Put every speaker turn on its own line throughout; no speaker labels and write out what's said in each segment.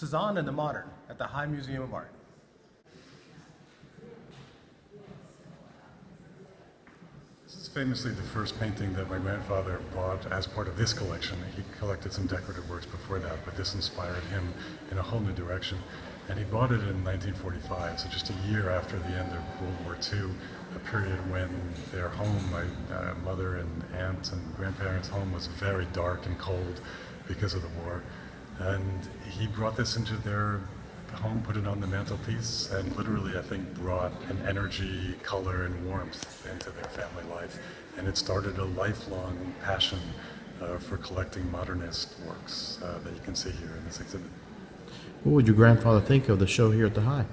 Cezanne and the Modern at the High Museum of Art.
This is famously the first painting that my grandfather bought as part of this collection. He collected some decorative works before that, but this inspired him in a whole new direction. And he bought it in 1945, so just a year after the end of World War II, a period when their home, my mother and aunt and grandparents' home, was very dark and cold because of the war. And he brought this into their home, put it on the mantelpiece, and literally, I think, brought an energy, color, and warmth into their family life. And it started a lifelong passion for collecting modernist works that you can see here in this exhibit.
What would your grandfather think of the show here at the High?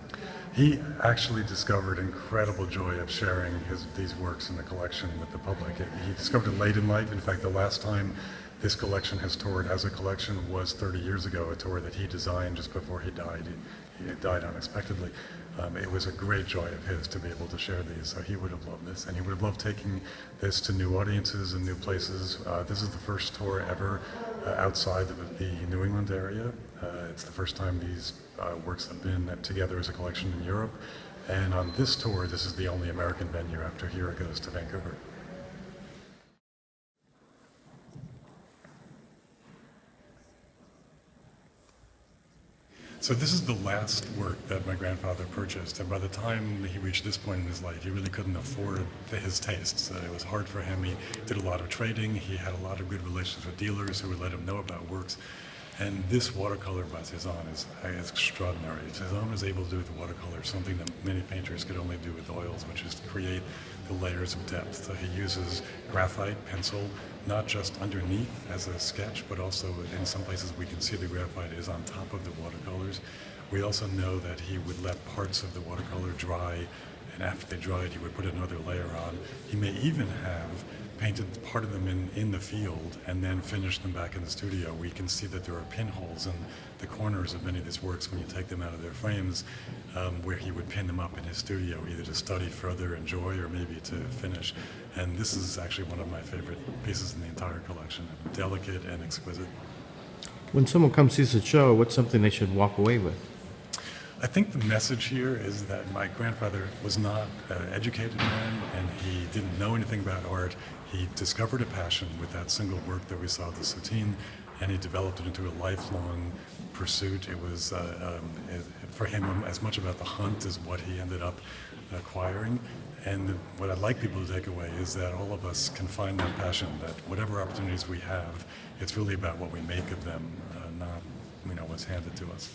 He actually discovered incredible joy of sharing these works in the collection with the public. He discovered it late in life. In fact, the last time this collection has toured as a collection was 30 years ago, a tour that he designed just before he died. He died unexpectedly. It was a great joy of his to be able to share these, so he would have loved this. And he would have loved taking this to new audiences and new places. This is the first tour ever outside of the New England area. It's the first time these works have been together as a collection in Europe. And on this tour, this is the only American venue. After here, it goes to Vancouver. So this is the last work that my grandfather purchased, and by the time he reached this point in his life, he really couldn't afford his tastes. It was hard for him. He did a lot of trading. He had a lot of good relations with dealers who would let him know about works. And this watercolor by Cezanne is extraordinary. Cezanne was able to do with the watercolor something that many painters could only do with oils, which is to create the layers of depth. So he uses graphite, pencil, not just underneath as a sketch, but also in some places we can see the graphite is on top of the watercolors. We also know that he would let parts of the watercolor dry, and after they dried, he would put another layer on. He may even have painted part of them in the field and then finished them back in the studio. We can see that there are pinholes in the corners of many of these works when you take them out of their frames, where he would pin them up in his studio, either to study further, enjoy, or maybe to finish. And this is actually one of my favorite pieces in the entire collection, delicate and exquisite.
When someone comes sees the show, what's something they should walk away with?
I think the message here is that my grandfather was not an educated man, and he didn't know anything about art. He discovered a passion with that single work that we saw, the Cezanne, and he developed it into a lifelong pursuit. It was, for him, as much about the hunt as what he ended up acquiring. And what I'd like people to take away is that all of us can find that passion, that whatever opportunities we have, it's really about what we make of them, not what's handed to us.